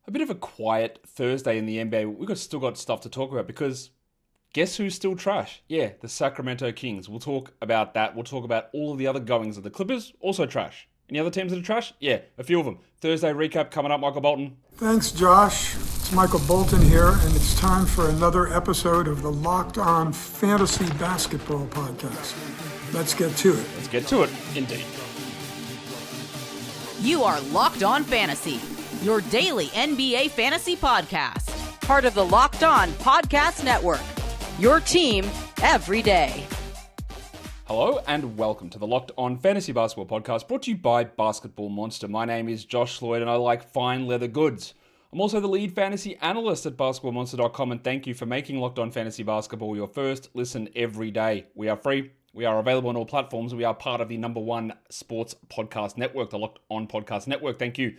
A bit of a quiet Thursday in the NBA. We've still got stuff to talk about because guess who's still trash? Yeah, the Sacramento Kings. We'll talk about that. We'll talk about all of the other goings of the Clippers, also trash. Any other teams that are trash? Yeah, a few of them. Thursday recap coming up, Michael Bolton. Thanks, Josh. It's Michael Bolton here, and it's time for another episode of the Locked On Fantasy Basketball Podcast. Let's get to it. Let's get to it, indeed. You are Locked On Fantasy, your daily NBA fantasy podcast. Part of the Locked On Podcast Network, your team every day. Hello and welcome to the Locked On Fantasy Basketball Podcast, brought to you by Basketball Monster. My name is Josh Lloyd and I like fine leather goods. I'm also the lead fantasy analyst at basketballmonster.com, and thank you for making Locked On Fantasy Basketball your first listen every day. We are free. We are available on all platforms. We are part of the number one sports podcast network, the Locked On Podcast Network. Thank you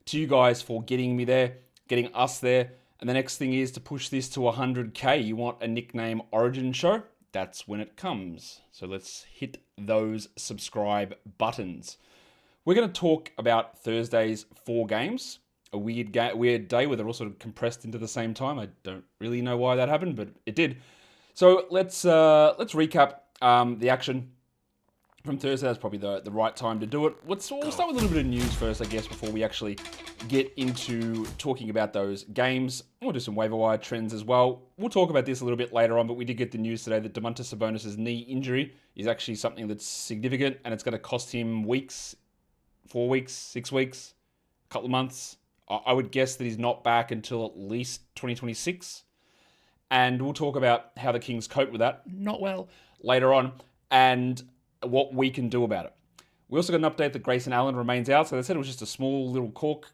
to you guys for getting me there, getting us there. And the next thing is to push this to 100K. You want a nickname origin show? That's when it comes. So let's hit those subscribe buttons. We're going to talk about Thursday's 4 games. A weird day where they're all sort of compressed into the same time. I don't really know why that happened, but it did. So let's recap the action from Thursday. That's probably the right time to do it. We'll start with a little bit of news first, I guess, before we actually get into talking about those games. We'll do some waiver wire trends as well. We'll talk about this a little bit later on, but we did get the news today that Domantas Sabonis' knee injury is actually something that's significant, and it's going to cost him weeks, 4 weeks, 6 weeks, a couple of months. I would guess that he's not back until at least 2026. And we'll talk about how the Kings cope with that, not well, later on, and what we can do about it. We also got an update that Grayson Allen remains out. So they said it was just a small little cork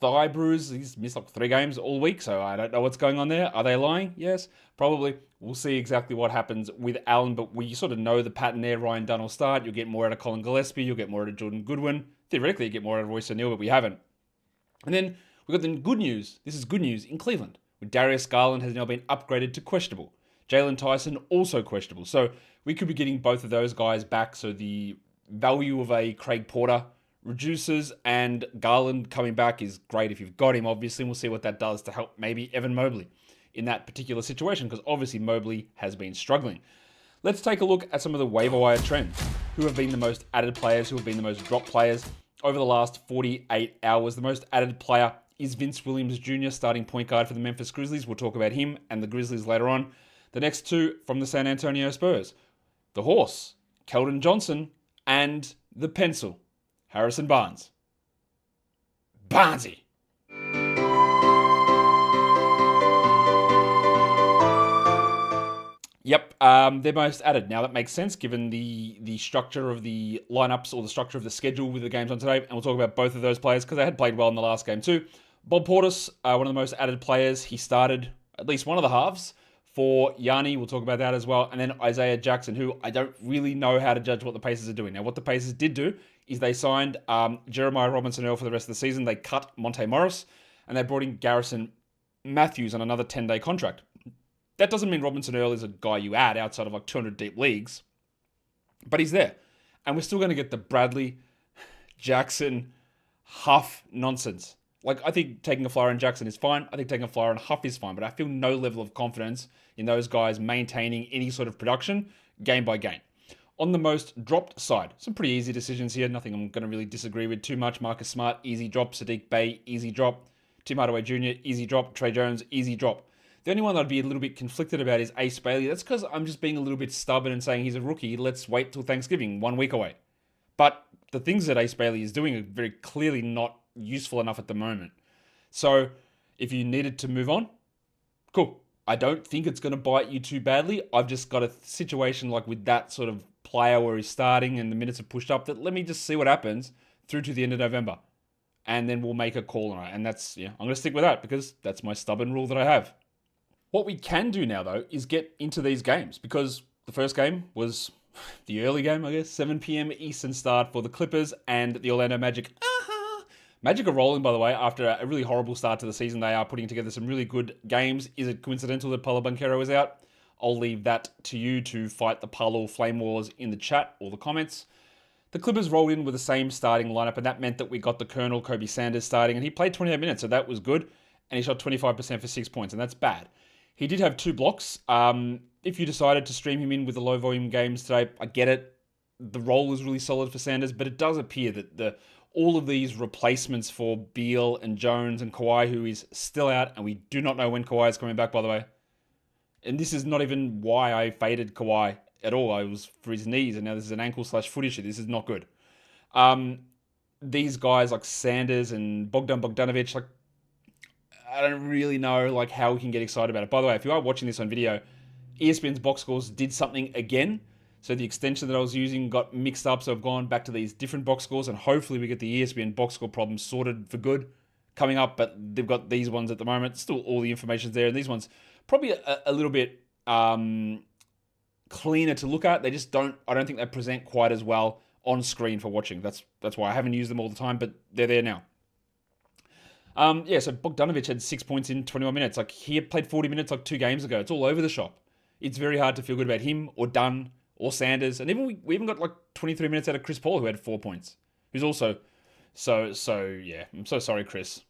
thigh bruise. He's missed like 3 games all week, so I don't know what's going on there. Are they lying? Yes, probably. We'll see exactly what happens with Allen, but we sort of know the pattern there. Ryan Dunn will start. You'll get more out of Colin Gillespie. You'll get more out of Jordan Goodwin. Theoretically, you get more out of Royce O'Neal, but we haven't. And then we've got the good news. This is good news in Cleveland, with Darius Garland has now been upgraded to questionable. Jalen Tyson also questionable. So we could be getting both of those guys back. So the value of a Craig Porter reduces, and Garland coming back is great if you've got him, obviously. We'll see what that does to help maybe Evan Mobley in that particular situation, because obviously Mobley has been struggling. Let's take a look at some of the waiver wire trends. Who have been the most added players? Who have been the most dropped players over the last 48 hours? The most added player is Vince Williams Jr., starting point guard for the Memphis Grizzlies. We'll talk about him and the Grizzlies later on. The next 2 from the San Antonio Spurs. The horse, Keldon Johnson, and the pencil, Harrison Barnes. Barnesy. Yep, they're most added. Now that makes sense given the structure of the lineups or the structure of the schedule with the games on today. And we'll talk about both of those players because they had played well in the last game too. Bob Portis, one of the most added players. He started at least one of the halves for Yanni. We'll talk about that as well. And then Isaiah Jackson, who I don't really know how to judge what the Pacers are doing. Now, what the Pacers did do is they signed Jeremiah Robinson-Earl for the rest of the season. They cut Monte Morris, and they brought in Garrison Matthews on another 10-day contract. That doesn't mean Robinson-Earl is a guy you add outside of like 200 deep leagues, but he's there. And we're still going to get the Bradley, Jackson, Huff nonsense. Like, I think taking a flyer on Jackson is fine. I think taking a flyer on Huff is fine, but I feel no level of confidence in those guys maintaining any sort of production game by game. On the most dropped side, some pretty easy decisions here. Nothing I'm going to really disagree with too much. Marcus Smart, easy drop. Sadiq Bey, easy drop. Tim Hardaway Jr., easy drop. Trey Jones, easy drop. The only one that I'd be a little bit conflicted about is Ace Bailey. That's because I'm just being a little bit stubborn and saying he's a rookie. Let's wait till Thanksgiving, 1 week away. But the things that Ace Bailey is doing are very clearly not useful enough at the moment. So if you needed to move on, cool. I don't think it's going to bite you too badly. I've just got a situation like with that sort of player where he's starting and the minutes are pushed up that let me just see what happens through to the end of November. And then we'll make a call on it. And that's, I'm going to stick with that because that's my stubborn rule that I have. What we can do now, though, is get into these games because the first game was the early game, I guess, 7 p.m. Eastern start for the Clippers and the Orlando Magic. Magic are rolling, by the way, after a really horrible start to the season. They are putting together some really good games. Is it coincidental that Paulo Banchero is out? I'll leave that to you to fight the Paulo Flame Wars in the chat or the comments. The Clippers rolled in with the same starting lineup, and that meant that we got the Colonel, Kobe Sanders, starting, and he played 28 minutes, so that was good. and he shot 25% for 6 points, and that's bad. He did have 2 blocks. If you decided to stream him in with the low volume games today, I get it. The role is really solid for Sanders, but it does appear that all of these replacements for Beal and Jones and Kawhi, who is still out, and we do not know when Kawhi is coming back, by the way. And this is not even why I faded Kawhi at all. I was for his knees, and now this is an ankle/foot issue. This is not good. These guys like Sanders and Bogdanovic, like, I don't really know like how we can get excited about it. By the way, if you are watching this on video, ESPN's box scores did something again. So the extension that I was using got mixed up. So I've gone back to these different box scores, and hopefully we get the ESPN box score problem sorted for good coming up. But they've got these ones at the moment. Still all the information's there. And these ones probably a little bit cleaner to look at. They just I don't think they present quite as well on screen for watching. That's why I haven't used them all the time, but they're there now. So Bogdanovic had 6 points in 21 minutes. Like, he had played 40 minutes like 2 games ago. It's all over the shop. It's very hard to feel good about him or Dunn or Sanders. And even we even got like 23 minutes out of Chris Paul, who had 4 points. Who's also yeah. I'm so sorry, Chris.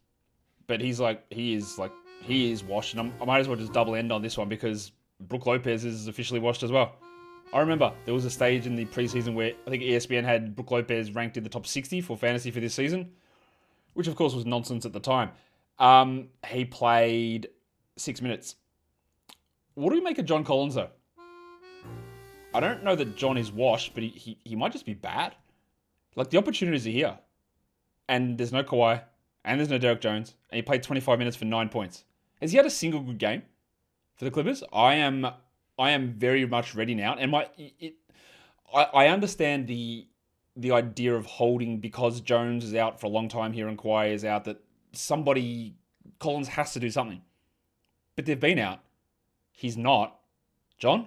But he is washed. And I might as well just double end on this one because Brook Lopez is officially washed as well. I remember there was a stage in the preseason where I think ESPN had Brook Lopez ranked in the top 60 for fantasy for this season, which of course was nonsense at the time. He played 6 minutes. What do we make of John Collins, though? I don't know that John is washed, but he might just be bad. Like, the opportunities are here. And there's no Kawhi, and there's no Derek Jones, and he played 25 minutes for 9 points. Has he had a single good game for the Clippers? I am very much ready now, and I understand the idea of holding because Jones is out for a long time here and Kawhi is out, that Collins has to do something. But they've been out. He's not. John?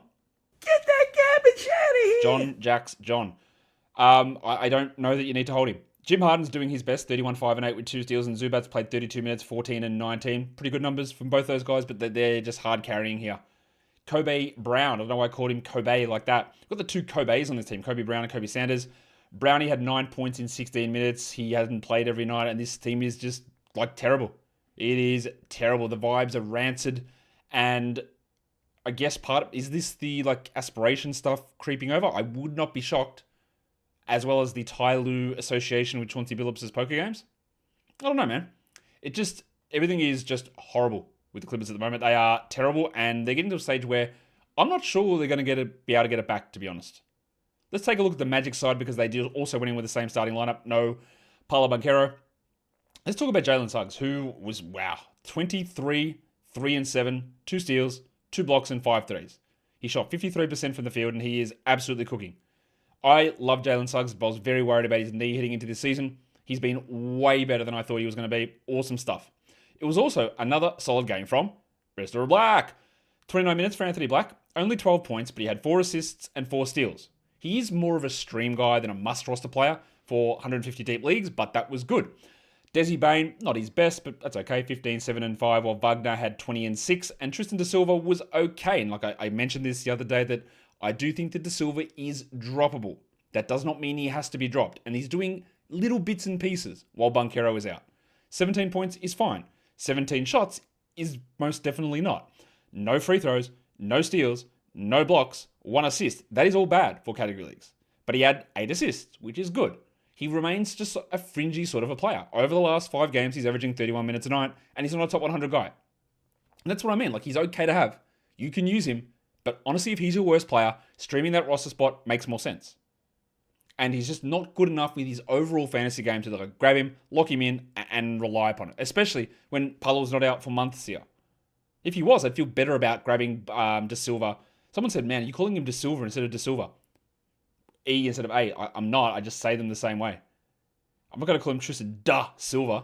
Get that garbage out of here! John. I don't know that you need to hold him. Jim Harden's doing his best, 31, 5, and 8 with 2 steals, and Zubac's played 32 minutes, 14 and 19. Pretty good numbers from both those guys, but they're just hard carrying here. Kobe Brown, I don't know why I called him Kobe like that. Got the 2 Kobe's on this team, Kobe Brown and Kobe Sanders. Brownie had 9 points in 16 minutes. He hasn't played every night, and this team is just, like, terrible. It is terrible. The vibes are rancid, and I guess is this the, like, aspiration stuff creeping over? I would not be shocked, as well as the Ty Lue association with Chauncey Billups' poker games. I don't know, man. Everything is just horrible with the Clippers at the moment. They are terrible, and they're getting to a stage where I'm not sure they're going to be able to get it back, to be honest. Let's take a look at the Magic side, because they did also winning with the same starting lineup. No Paolo Banchero. Let's talk about Jalen Suggs, who was, 23, 3 and 7, 2 steals, 2 blocks, and 5 threes. He shot 53% from the field, and he is absolutely cooking. I love Jalen Suggs, but I was very worried about his knee heading into this season. He's been way better than I thought he was going to be. Awesome stuff. It was also another solid game from Mr. Black. 29 minutes for Anthony Black. Only 12 points, but he had 4 assists and 4 steals. He is more of a stream guy than a must-roster player for 150 deep leagues, but that was good. Desi Bane, not his best, but that's okay. 15, 7, and 5, while Wagner had 20 and 6. And Tristan Da Silva was okay. And like I mentioned this the other day, that I do think that Da Silva is droppable. That does not mean he has to be dropped. And he's doing little bits and pieces while Banchero is out. 17 points is fine. 17 shots is most definitely not. No free throws, no steals, no blocks, 1 assist. That is all bad for category leagues. But he had 8 assists, which is good. He remains just a fringy sort of a player. Over the last 5 games, he's averaging 31 minutes a night, and he's not a top 100 guy. And that's what I mean. Like, he's okay to have. You can use him, but honestly, if he's your worst player, streaming that roster spot makes more sense. And he's just not good enough with his overall fantasy game to like grab him, lock him in, and rely upon it. Especially when Paolo's not out for months here. If he was, I'd feel better about grabbing Da Silva. Someone said, man, are you calling him Da Silva instead of Da Silva? E instead of A. I'm not. I just say them the same way. I'm not going to call him Tristan Da Silva.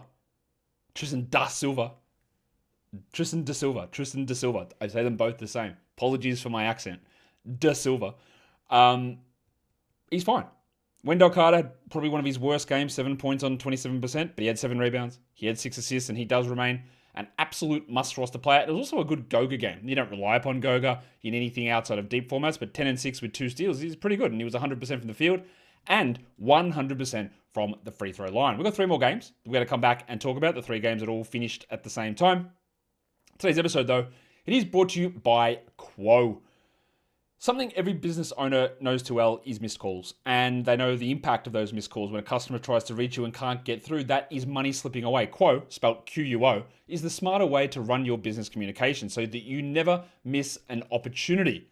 Tristan Da Silva. Tristan Da Silva. Tristan Da Silva. I say them both the same. Apologies for my accent. Da Silva. He's fine. Wendell Carter had probably one of his worst games, 7 points on 27%, but he had 7 rebounds. He had 6 assists, and he does remain an absolute must-roster player. It was also a good Goga game. You don't rely upon Goga in anything outside of deep formats, but 10 and 6 with 2 steals is pretty good, and he was 100% from the field and 100% from the free throw line. We've got 3 more games we're going to come back and talk about. The 3 games that all finished at the same time. Today's episode, though, it is brought to you by Quo. Something every business owner knows too well is missed calls, and they know the impact of those missed calls when a customer tries to reach you and can't get through. That is money slipping away. Quo, spelled Q-U-O, is the smarter way to run your business communication so that you never miss an opportunity.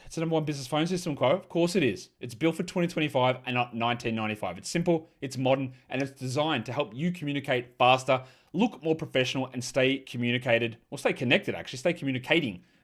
It's the number 1 business phone system, Quo. Of course it is. It's built for 2025 and not 1995. It's simple, it's modern, and it's designed to help you communicate faster, look more professional, and stay communicating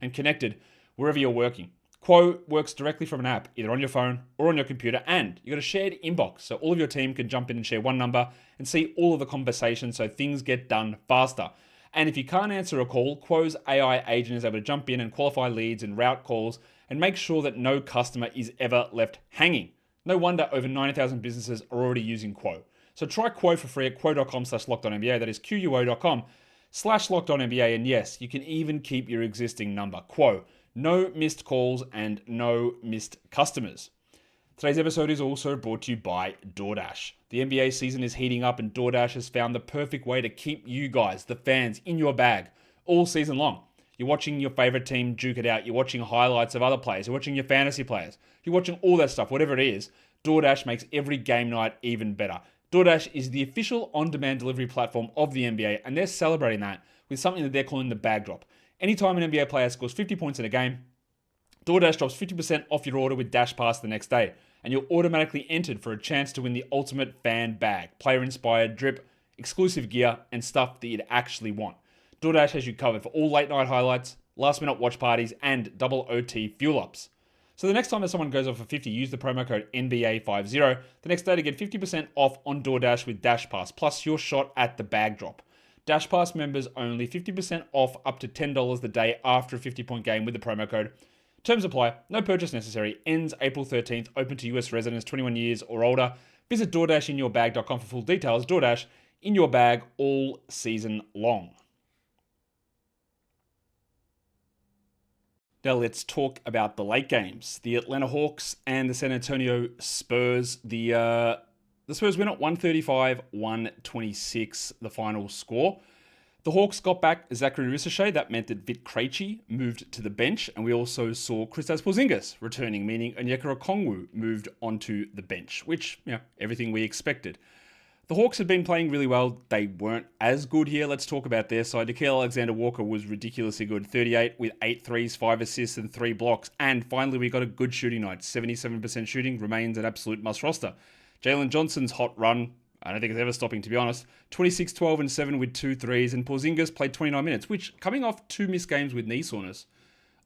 and connected wherever you're working. Quo works directly from an app, either on your phone or on your computer, and you've got a shared inbox, so all of your team can jump in and share one number and see all of the conversations so things get done faster. And if you can't answer a call, Quo's AI agent is able to jump in and qualify leads and route calls and make sure that no customer is ever left hanging. No wonder over 90,000 businesses are already using Quo. So try Quo for free at quo.com/lockedonnba. That is quo.com/lockedonnba. And yes, you can even keep your existing number. Quo. No missed calls and no missed customers. Today's episode is also brought to you by DoorDash. The NBA season is heating up and DoorDash has found the perfect way to keep you guys, the fans, in your bag all season long. You're watching your favorite team duke it out. You're watching highlights of other players. You're watching your fantasy players. You're watching all that stuff, whatever it is. DoorDash makes every game night even better. DoorDash is the official on-demand delivery platform of the NBA, and they're celebrating that with something that they're calling the bag drop. Anytime an NBA player scores 50 points in a game, DoorDash drops 50% off your order with Dash Pass the next day, and you're automatically entered for a chance to win the ultimate fan bag, player-inspired drip, exclusive gear, and stuff that you'd actually want. DoorDash has you covered for all late-night highlights, last-minute watch parties, and double OT fuel-ups. So the next time that someone goes off for 50, use the promo code NBA50 the next day to get 50% off on DoorDash with Dash Pass, plus your shot at the bag drop. Dash Pass members only 50% off up to $10 the day after a 50-point game with the promo code. Terms apply. No purchase necessary. Ends April 13th. Open to US residents 21 years or older. Visit DoorDashinYourBag.com for full details. DoorDash in your bag all season long. Now let's talk about the late games. The Atlanta Hawks and the San Antonio Spurs. The Spurs win at 135-126, the final score. The Hawks got back Zachary Ricochet. That meant that Vit Krejci moved to the bench, and we also saw Kristaps Porzingis returning, meaning Onyeka Okongwu moved onto the bench, which, everything we expected. The Hawks had been playing really well. They weren't as good here. Let's talk about their side. Nickeil Alexander-Walker was ridiculously good. 38 with 8 threes, 5 assists, and 3 blocks. And finally, we got a good shooting night. 77% shooting remains an absolute must roster. Jalen Johnson's hot run, I don't think it's ever stopping, to be honest. 26, 12, and 7 with 2 threes. And Porzingis played 29 minutes, which, coming off 2 missed games with knee soreness,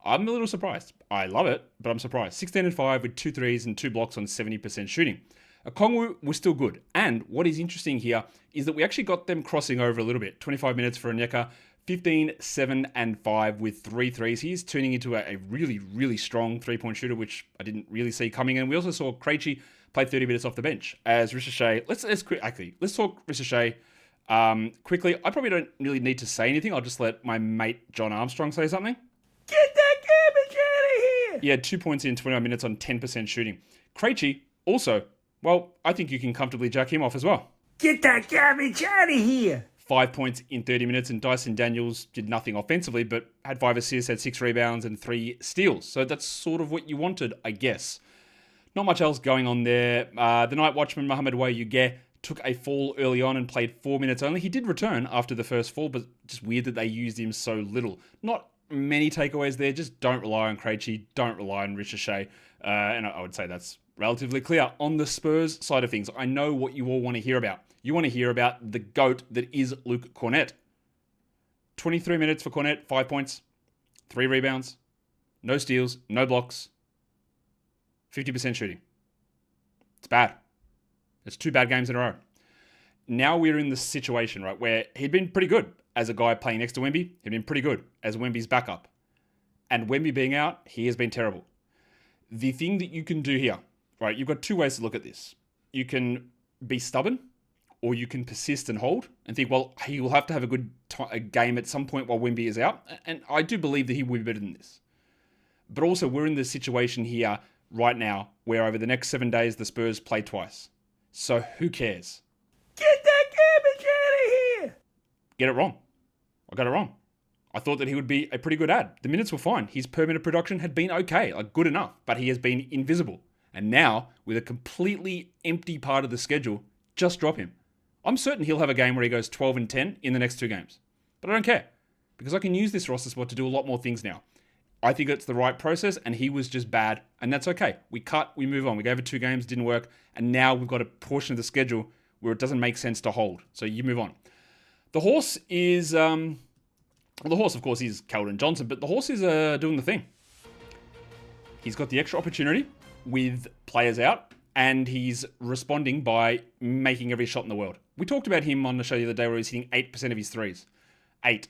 I'm a little surprised. I love it, but I'm surprised. 16 and 5 with 2 threes and 2 blocks on 70% shooting. Okongwu was still good. And what is interesting here is that we actually got them crossing over a little bit. 25 minutes for Onyeka, 15, 7, and 5 with 3 threes. He's turning into a really, really strong three-point shooter, which I didn't really see coming in. We also saw Krejci play 30 minutes off the bench as Ricochet. Let's talk Ricochet quickly. I probably don't really need to say anything. I'll just let my mate John Armstrong say something. Get that garbage out of here! He had 2 points in 29 minutes on 10% shooting. Krejci also, well, I think you can comfortably jack him off as well. Get that garbage out of here! 5 points in 30 minutes, and Dyson Daniels did nothing offensively, but had 5 assists, had 6 rebounds, and 3 steals. So that's sort of what you wanted, I guess. Not much else going on there. The night watchman, Mohamed Wayugeh, took a fall early on and played 4 minutes only. He did return after the first fall, but just weird that they used him so little. Not many takeaways there. Just don't rely on Krejci. Don't rely on Ricochet. And I would say that's relatively clear. On the Spurs side of things, I know what you all want to hear about. You want to hear about the GOAT that is Luke Kornet. 23 minutes for Kornet, 5 points, 3 rebounds, no steals, no blocks, 50% shooting. It's bad. It's 2 bad games in a row. Now we're in the situation, right, where he'd been pretty good as a guy playing next to Wemby. He'd been pretty good as Wemby's backup. And Wemby being out, he has been terrible. The thing that you can do here, right, you've got 2 ways to look at this. You can be stubborn, or you can persist and hold and think, well, he will have to have a good game at some point while Wemby is out. And I do believe that he will be better than this. But also, we're in the situation here right now where over the next 7 days, the Spurs play twice. So who cares? Get that garbage out of here! Get it wrong. I got it wrong. I thought that he would be a pretty good ad. The minutes were fine. His per minute production had been okay, like good enough, but he has been invisible. And now, with a completely empty part of the schedule, just drop him. I'm certain he'll have a game where he goes 12 and 10 in the next 2 games. But I don't care, because I can use this roster spot to do a lot more things now. I think it's the right process, and he was just bad, and that's okay. We cut, we move on. We gave it 2 games, didn't work, and now we've got a portion of the schedule where it doesn't make sense to hold. So you move on. The horse is, the horse, of course, is Keldon Johnson, but the horse is doing the thing. He's got the extra opportunity with players out, and he's responding by making every shot in the world. We talked about him on the show the other day where he was hitting 8% of his threes. 8.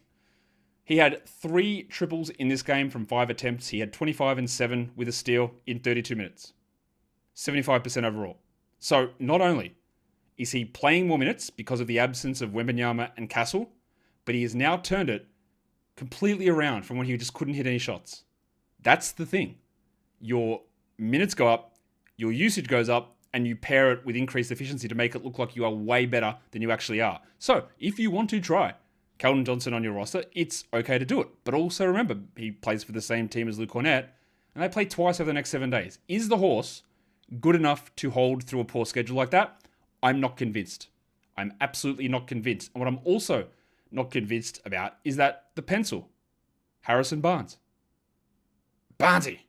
He had 3 triples in this game from 5 attempts. He had 25 and 7 with a steal in 32 minutes. 75% overall. So not only is he playing more minutes because of the absence of Wembanyama and Castle, but he has now turned it completely around from when he just couldn't hit any shots. That's the thing. Your minutes go up, your usage goes up, and you pair it with increased efficiency to make it look like you are way better than you actually are. So if you want to try Keldon Johnson on your roster, it's okay to do it. But also remember, he plays for the same team as Luke Kornet, and they play twice over the next 7 days. Is the horse good enough to hold through a poor schedule like that? I'm not convinced. I'm absolutely not convinced. And what I'm also not convinced about is that the pencil, Harrison Barnes. Barnesy.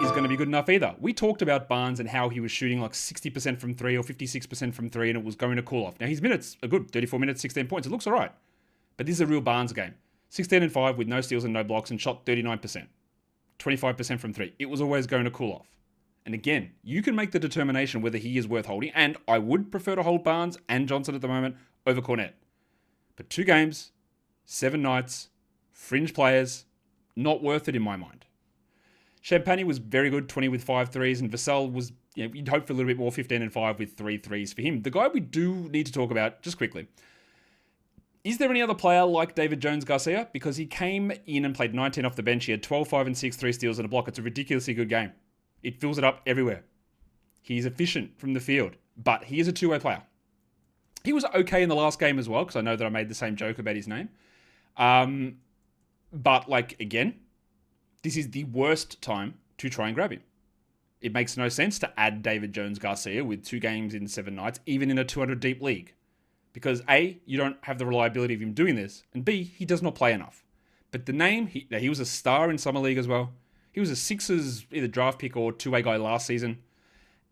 Is going to be good enough either. We talked about Barnes and how he was shooting like 60% from 3 or 56% from 3 and it was going to cool off. Now his minutes are good. 34 minutes, 16 points. It looks all right. But this is a real Barnes game. 16 and 5 with no steals and no blocks and shot 39%. 25% from 3. It was always going to cool off. And again, you can make the determination whether he is worth holding, and I would prefer to hold Barnes and Johnson at the moment over Kornet. But 2 games, 7 nights, fringe players, not worth it in my mind. Champagnie was very good, 20 with 5 threes, and Vassell was, you'd hope for a little bit more, 15 and 5 with 3 threes for him. The guy we do need to talk about, just quickly, is there any other player like David Jones-Garcia? Because he came in and played 19 off the bench. He had 12, 5, and 6, 3 steals and a block. It's a ridiculously good game. It fills it up everywhere. He's efficient from the field, but he is a 2-way player. He was okay in the last game as well, because I know that I made the same joke about his name. But, again, this is the worst time to try and grab him. It makes no sense to add David Jones-Garcia with 2 games in 7 nights, even in a 200-deep league. Because A, you don't have the reliability of him doing this, and B, he does not play enough. But the name, he was a star in Summer League as well. He was a Sixers either draft pick or 2-way guy last season.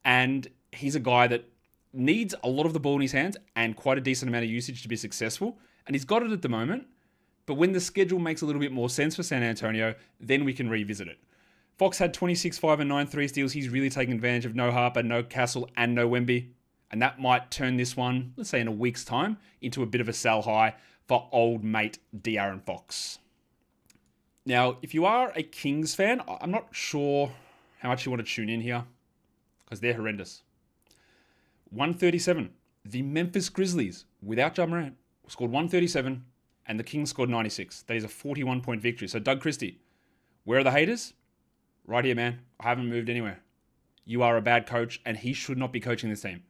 And he's a guy that needs a lot of the ball in his hands and quite a decent amount of usage to be successful. And he's got it at the moment. But when the schedule makes a little bit more sense for San Antonio, then we can revisit it. Fox had 26, 5, and 9 3 steals. He's really taking advantage of no Harper, no Castle, and no Wemby. And that might turn this one, let's say in a week's time, into a bit of a sell high for old mate De'Aaron Fox. Now, if you are a Kings fan, I'm not sure how much you want to tune in here, because they're horrendous. 137. The Memphis Grizzlies, without Ja Morant, scored 137, and the Kings scored 96. That is a 41-point victory. So, Doug Christie, where are the haters? Right here, man. I haven't moved anywhere. You are a bad coach, and he should not be coaching this team.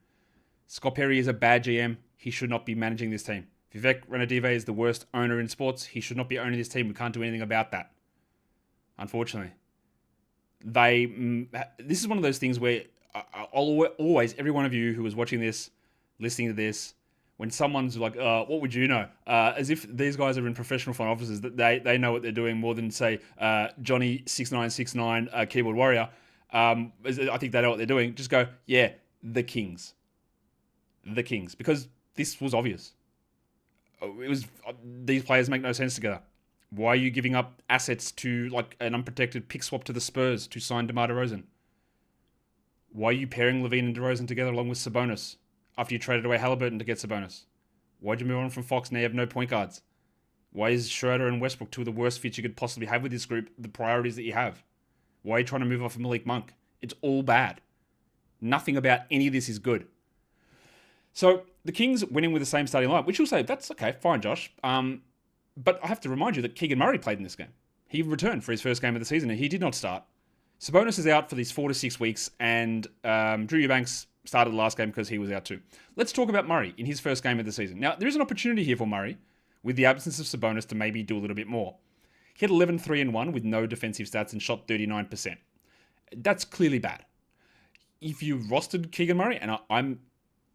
Scott Perry is a bad GM. He should not be managing this team. Vivek Ranadive is the worst owner in sports. He should not be owning this team. We can't do anything about that. Unfortunately. This is one of those things where I'll always, every one of you who is watching this, listening to this, when someone's like, what would you know? As if these guys are in professional front offices, that they know what they're doing more than, say, Johnny 6969 keyboard warrior. I think they know what they're doing. Just go, yeah, the Kings. The Kings. Because this was obvious. These players make no sense together. Why are you giving up assets to an unprotected pick swap to the Spurs to sign DeMar DeRozan? Why are you pairing Levine and DeRozan together along with Sabonis after you traded away Halliburton to get Sabonis? Why'd you move on from Fox? Now you have no point guards. Why is Schroeder and Westbrook 2 of the worst fits you could possibly have with this group, the priorities that you have? Why are you trying to move off of Malik Monk? It's all bad. Nothing about any of this is good. So the Kings winning with the same starting line, which you'll say, that's okay, fine, Josh. But I have to remind you that Keegan Murray played in this game. He returned for his first game of the season and he did not start. Sabonis is out for these 4 to 6 weeks, and Drew Eubanks started the last game because he was out too. Let's talk about Murray in his first game of the season. Now, there is an opportunity here for Murray, with the absence of Sabonis, to maybe do a little bit more. He had 11, 3, and 1 with no defensive stats and shot 39%. That's clearly bad. If you rostered Keegan Murray, and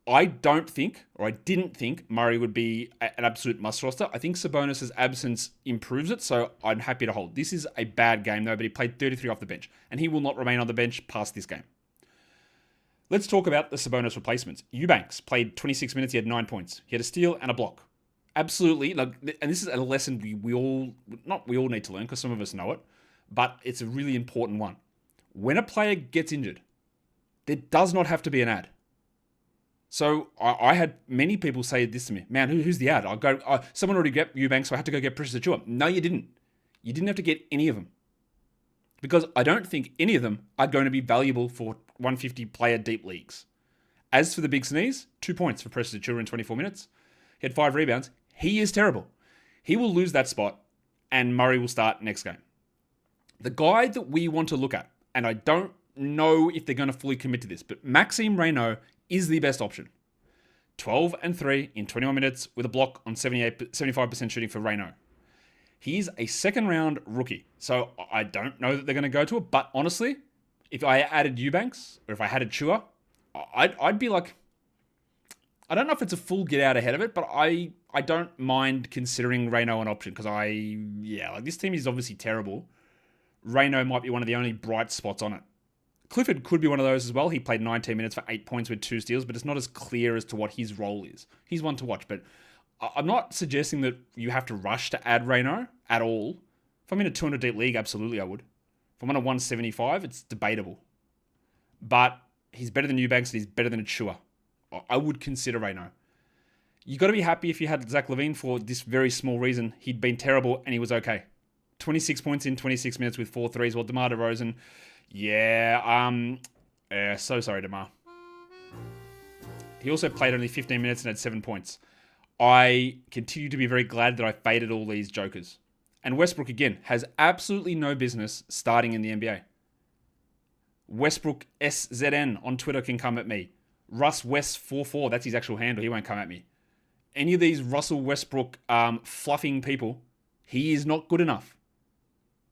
I don't think, or I didn't think, Murray would be an absolute must roster. I think Sabonis' absence improves it, so I'm happy to hold. This is a bad game, though, but he played 33 off the bench, and he will not remain on the bench past this game. Let's talk about the Sabonis replacements. Eubanks played 26 minutes. He had 9 points. He had a steal and a block. Absolutely. And this is a lesson we all need to learn, because some of us know it, but it's a really important one. When a player gets injured, there does not have to be an ad. So I had many people say this to me. Man, who's the ad? I'll go. Someone already got Eubanks, so I had to go get Precious Achua. No, you didn't. You didn't have to get any of them, because I don't think any of them are going to be valuable for 150 player deep leagues. As for the big sneeze, 2 points for Precious Achua in 24 minutes. He had 5 rebounds. He is terrible. He will lose that spot, and Murray will start next game. The guy that we want to look at, and I don't know if they're going to fully commit to this, but Maxime Raynaud is the best option. 12 and 3 in 21 minutes with a block on 75% shooting for Raynaud. He's a second round rookie, so I don't know that they're going to go to it, but honestly, if I added Eubanks, or if I had Achua, I'd be like, I don't know if it's a full get out ahead of it, but I don't mind considering Raynaud an option, because this team is obviously terrible. Raynaud might be one of the only bright spots on it. Clifford could be one of those as well. He played 19 minutes for 8 points with 2 steals, but it's not as clear as to what his role is. He's one to watch, but I'm not suggesting that you have to rush to add Raynaud at all. If I'm in a 200 deep league, absolutely I would. If I'm on a 175, it's debatable. But he's better than Eubanks and he's better than Achua. I would consider Raynaud. You got to be happy if you had Zach LaVine for this very small reason. He'd been terrible and he was okay. 26 points in 26 minutes with 4 threes. Well, DeMar DeRozan, so sorry, DeMar. He also played only 15 minutes and had 7 points. I continue to be very glad that I faded all these jokers. And Westbrook, again, has absolutely no business starting in the NBA. Westbrook SZN on Twitter can come at me. Russ West 44, that's his actual handle. He won't come at me. Any of these Russell Westbrook fluffing people, he is not good enough.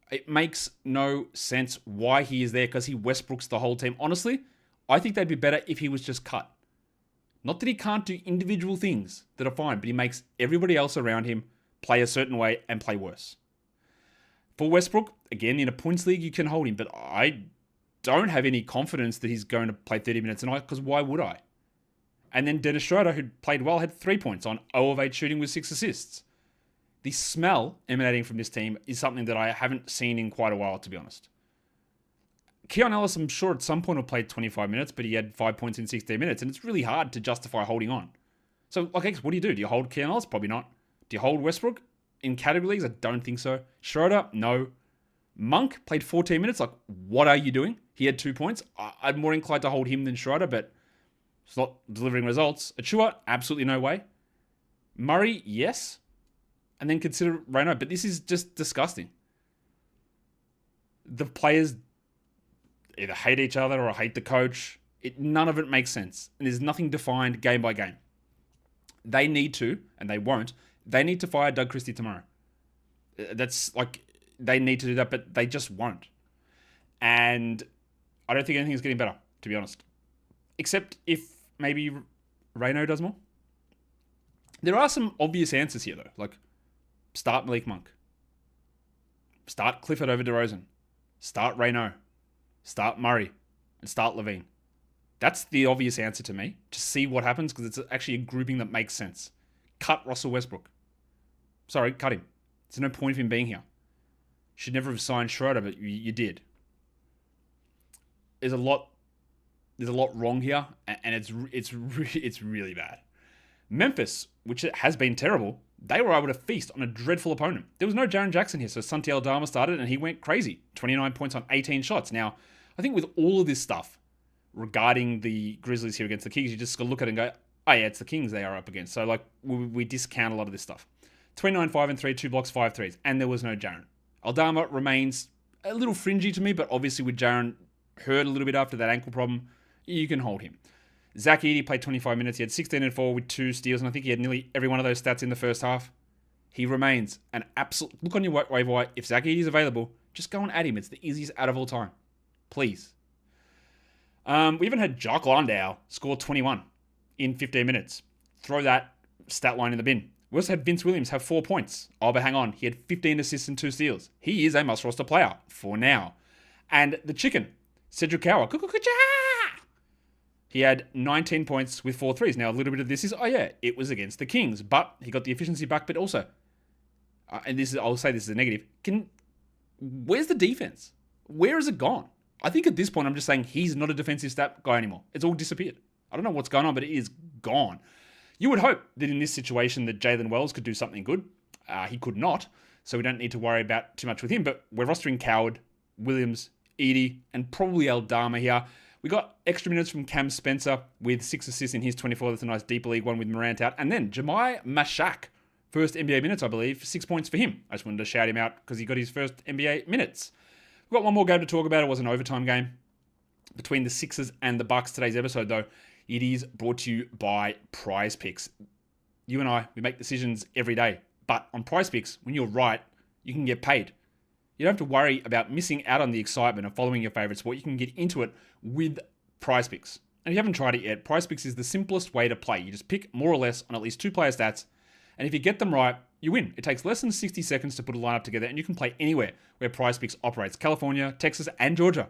It makes no sense why he is there, because he Westbrooks the whole team. Honestly, I think they'd be better if he was just cut. Not that he can't do individual things that are fine, but he makes everybody else around him play a certain way and play worse. For Westbrook, again, in a points league, you can hold him, but I don't have any confidence that he's going to play 30 minutes a night, because why would I? And then Dennis Schroeder, who played well, had 3 points on 0 of 8 shooting with 6 assists. The smell emanating from this team is something that I haven't seen in quite a while, to be honest. Keon Ellis, I'm sure at some point will play 25 minutes, but he had 5 points in 16 minutes, and it's really hard to justify holding on. So, what do you do? Do you hold Keon Ellis? Probably not. Do you hold Westbrook? In category leagues, I don't think so. Schroeder? No. Monk played 14 minutes. What are you doing? He had 2 points. I'm more inclined to hold him than Schroeder, but it's not delivering results. Achua? Absolutely no way. Murray? Yes. And then consider Raynaud, but this is just disgusting. The players either hate each other or hate the coach. None of it makes sense. And there's nothing defined game by game. They need to, and they won't, they need to fire Doug Christie tomorrow. They need to do that, but they just won't. And I don't think anything's getting better, to be honest. Except if maybe Raynaud does more. There are some obvious answers here, though. Start Malik Monk. Start Clifford over DeRozan. Start Raynaud. Start Murray. And start LaVine. That's the obvious answer to me. To see what happens, because it's actually a grouping that makes sense. Cut Russell Westbrook. Sorry, cut him. There's no point of him being here. Should never have signed Schroeder, but you did. There's a lot wrong here, and it's really bad. Memphis, which has been terrible, they were able to feast on a dreadful opponent. There was no Jaren Jackson here, so Santi Aldama started, and he went crazy. 29 points on 18 shots. Now, I think with all of this stuff regarding the Grizzlies here against the Kings, you just got to look at it and go, oh yeah, it's the Kings they are up against. So we discount a lot of this stuff. 29, 5 and 3, 2 blocks, 5 threes, and there was no Jaren. Aldama remains a little fringy to me, but obviously with Jaren hurt a little bit after that ankle problem, you can hold him. Zach Edey played 25 minutes. He had 16 and 4 with 2 steals, and I think he had nearly every one of those stats in the first half. He remains an absolute... Look on your waiver wire. If Zach Edey is available, just go and add him. It's the easiest out of all time. Please. We even had Jock Landau score 21 in 15 minutes. Throw that stat line in the bin. We also had Vince Williams have 4 points. Oh, but hang on. He had 15 assists and 2 steals. He is a must-roster player for now. And the chicken, Cedric Cowell. He had 19 points with 4 threes. Now, a little bit of this is, it was against the Kings, but he got the efficiency back, but also, and this is, I'll say this is a negative, where's the defense? Where has it gone? I think at this point, I'm just saying he's not a defensive stat guy anymore. It's all disappeared. I don't know what's going on, but it is gone. You would hope that in this situation that Jalen Wells could do something good. He could not, so we don't need to worry about too much with him, but we're rostering Coward, Williams, Edey, and probably Aldama here. We got extra minutes from Cam Spencer with 6 assists in his 24. That's a nice deeper league one with Morant out. And then Jemai Mashak, first NBA minutes, I believe, 6 points for him. I just wanted to shout him out because he got his first NBA minutes. We've got one more game to talk about. It was an overtime game between the Sixers and the Bucks. Today's episode, though, it is brought to you by Prize Picks. You and I, we make decisions every day. But on Prize Picks, when you're right, you can get paid. You don't have to worry about missing out on the excitement of following your favorite sport. You can get into it with Prize Picks. And if you haven't tried it yet, Prize Picks is the simplest way to play. You just pick more or less on at least 2 player stats, and if you get them right, you win. It takes less than 60 seconds to put a lineup together, and you can play anywhere where Prize Picks operates. California, Texas, and Georgia.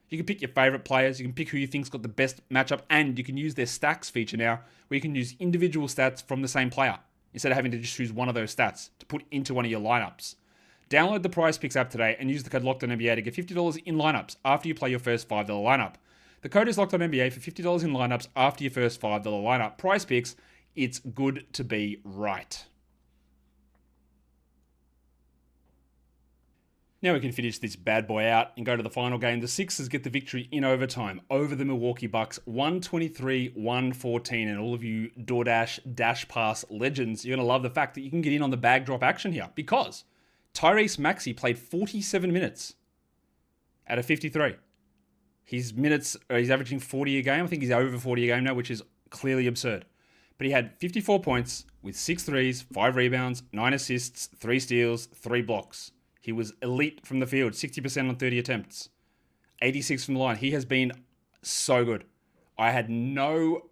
You can pick your favorite players, you can pick who you think's got the best matchup, and you can use their stacks feature now, where you can use individual stats from the same player, instead of having to just choose one of those stats to put into one of your lineups. Download the Prize Picks app today and use the code LOCKEDONNBA to get $50 in lineups after you play your first $5 lineup. The code is LOCKEDONNBA for $50 in lineups after your first $5 lineup. Prize Picks, it's good to be right. Now we can finish this bad boy out and go to the final game. The Sixers get the victory in overtime over the Milwaukee Bucks, 123-114. And all of you DoorDash Dash Pass legends, you're going to love the fact that you can get in on the bag drop action here because Tyrese Maxey played 47 minutes out of 53. His minutes, he's averaging 40 a game. I think he's over 40 a game now, which is clearly absurd. But he had 54 points with 6 threes, 5 rebounds, 9 assists, 3 steals, 3 blocks. He was elite from the field, 60% on 30 attempts, 86 from the line. He has been so good. I had no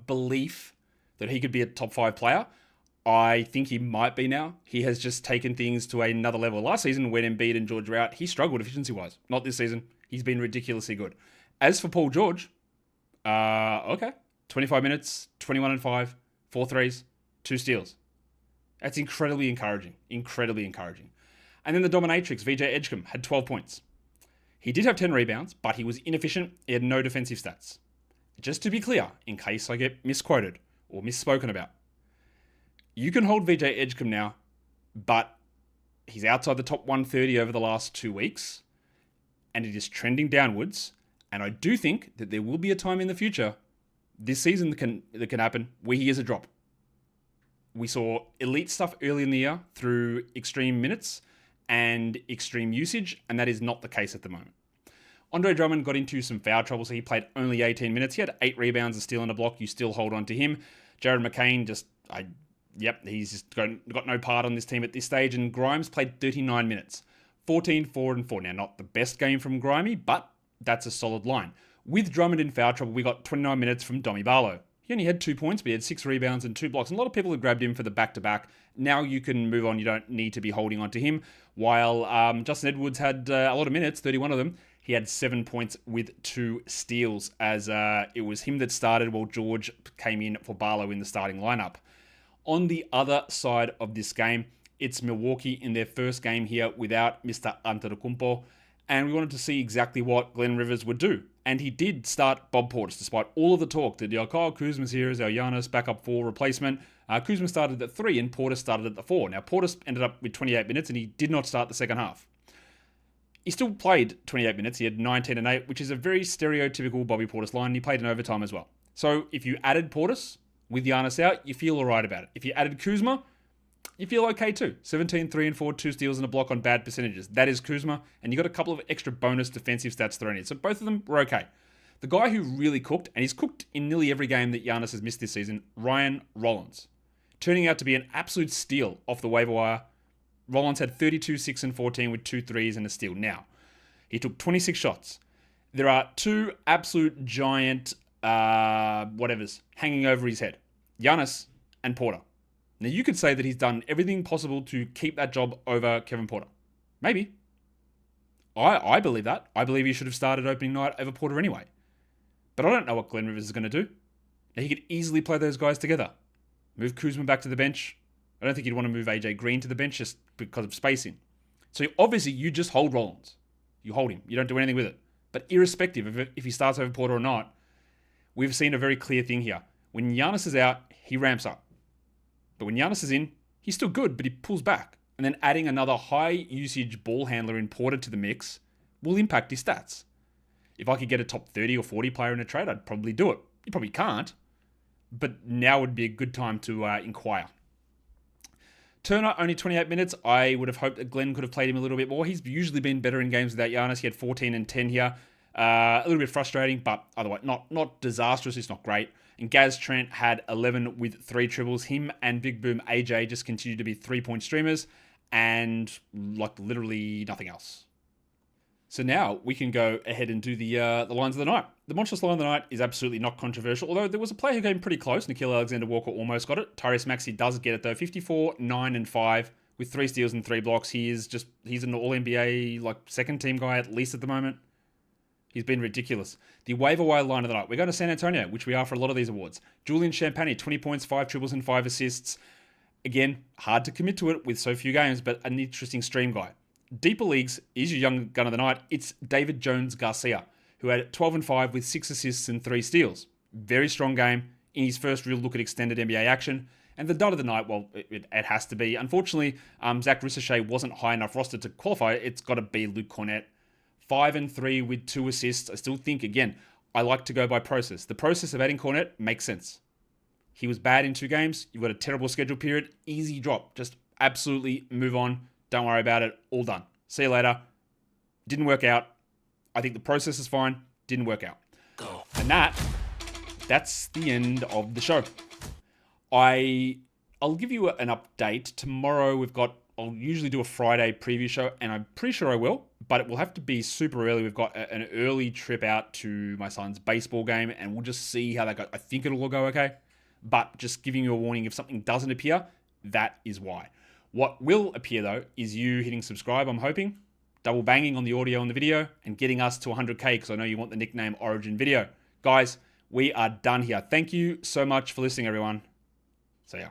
belief that he could be a top 5 player. I think he might be now. He has just taken things to another level. Last season, when Embiid and George were out, he struggled efficiency-wise. Not this season. He's been ridiculously good. As for Paul George, okay. 25 minutes, 21 and 5, 4 threes, 2 steals. That's incredibly encouraging. Incredibly encouraging. And then the dominatrix, VJ Edgecombe, had 12 points. He did have 10 rebounds, but he was inefficient. He had no defensive stats. Just to be clear, in case I get misquoted or misspoken about, you can hold VJ Edgecombe now, but he's outside the top 130 over the last 2 weeks, and it is trending downwards. And I do think that there will be a time in the future, this season that can happen, where he is a drop. We saw elite stuff early in the year through extreme minutes and extreme usage, and that is not the case at the moment. Andre Drummond got into some foul trouble, so he played only 18 minutes. He had 8 rebounds, a steal, and a block. You still hold on to him. Jared McCain he's just got no part on this team at this stage. And Grimes played 39 minutes, 14, 4, and 4. Now, not the best game from Grimey, but that's a solid line. With Drummond in foul trouble, we got 29 minutes from Domi Barlow. He only had 2 points, but he had 6 rebounds and 2 blocks. And a lot of people have grabbed him for the back-to-back. Now you can move on. You don't need to be holding on to him. While Justin Edwards had a lot of minutes, 31 of them, he had 7 points with 2 steals, as it was him that started while George came in for Barlow in the starting lineup. On the other side of this game, it's Milwaukee in their first game here without Mr. Antetokounmpo, and we wanted to see exactly what Glenn Rivers would do. And he did start Bob Portis, despite all of the talk that Kyle Kuzma's here as our Giannis backup 4 replacement. Kuzma started at 3 and Portis started at the 4. Now, Portis ended up with 28 minutes and he did not start the second half. He still played 28 minutes. He had 19 and 8, which is a very stereotypical Bobby Portis line. He played in overtime as well. So if you added Portis with Giannis out, you feel all right about it. If you added Kuzma, you feel okay too. 17, 3 and 4, 2 steals and a block on bad percentages. That is Kuzma, and you got a couple of extra bonus defensive stats thrown in. So both of them were okay. The guy who really cooked, and he's cooked in nearly every game that Giannis has missed this season, Ryan Rollins. Turning out to be an absolute steal off the waiver wire. Rollins had 32, 6 and 14 with 2 threes and a steal. Now, he took 26 shots. There are 2 absolute giant whatevers hanging over his head. Giannis and Porter. Now, you could say that he's done everything possible to keep that job over Kevin Porter. Maybe. I believe that. I believe he should have started opening night over Porter anyway. But I don't know what Glenn Rivers is going to do. Now, he could easily play those guys together. Move Kuzma back to the bench. I don't think you'd want to move AJ Green to the bench just because of spacing. So obviously, you just hold Rollins. You hold him. You don't do anything with it. But irrespective of if he starts over Porter or not, we've seen a very clear thing here. When Giannis is out, he ramps up. But when Giannis is in, he's still good, but he pulls back. And then adding another high-usage ball handler in Porter to the mix will impact his stats. If I could get a top 30 or 40 player in a trade, I'd probably do it. You probably can't. But now would be a good time to inquire. Turner, only 28 minutes. I would have hoped that Glenn could have played him a little bit more. He's usually been better in games without Giannis. He had 14 and 10 here. A little bit frustrating, but otherwise not disastrous. It's not great. And Gaz Trent had 11 with 3 triples. Him and Big Boom AJ just continued to be 3-point streamers and like literally nothing else. So now we can go ahead and do the lines of the night. The monstrous line of the night is absolutely not controversial, although there was a player who came pretty close. Nickeil Alexander-Walker almost got it. Tyrese Maxey does get it though. 54, 9 and 5 with 3 steals and 3 blocks. He's an All-NBA like second team guy at least at the moment. He's been ridiculous. The waiver wire line of the night. We're going to San Antonio, which we are for a lot of these awards. Julian Champagnie, 20 points, 5 triples and 5 assists. Again, hard to commit to it with so few games, but an interesting stream guy. Deeper leagues is your young gun of the night. It's David Jones Garcia, who had 12 and 5 with 6 assists and 3 steals. Very strong game in his first real look at extended NBA action. And the dud of the night, well, it has to be. Unfortunately, Zach Ricochet wasn't high enough roster to qualify. It's got to be Luke Kornet. 5 and 3 with 2 assists. I still think, again, I like to go by process. The process of adding Kornet makes sense. He was bad in 2 games. You've got a terrible schedule period. Easy drop. Just absolutely move on. Don't worry about it. All done. See you later. Didn't work out. I think the process is fine. Didn't work out. Go. And that's the end of the show. I'll give you an update. Tomorrow I'll usually do a Friday preview show, and I'm pretty sure I will, but it will have to be super early. We've got an early trip out to my son's baseball game, and we'll just see how that goes. I think it'll all go okay, but just giving you a warning, if something doesn't appear, that is why. What will appear, though, is you hitting subscribe, I'm hoping, double banging on the audio and the video, and getting us to 100K, because I know you want the nickname Origin video. Guys, we are done here. Thank you so much for listening, everyone. See ya.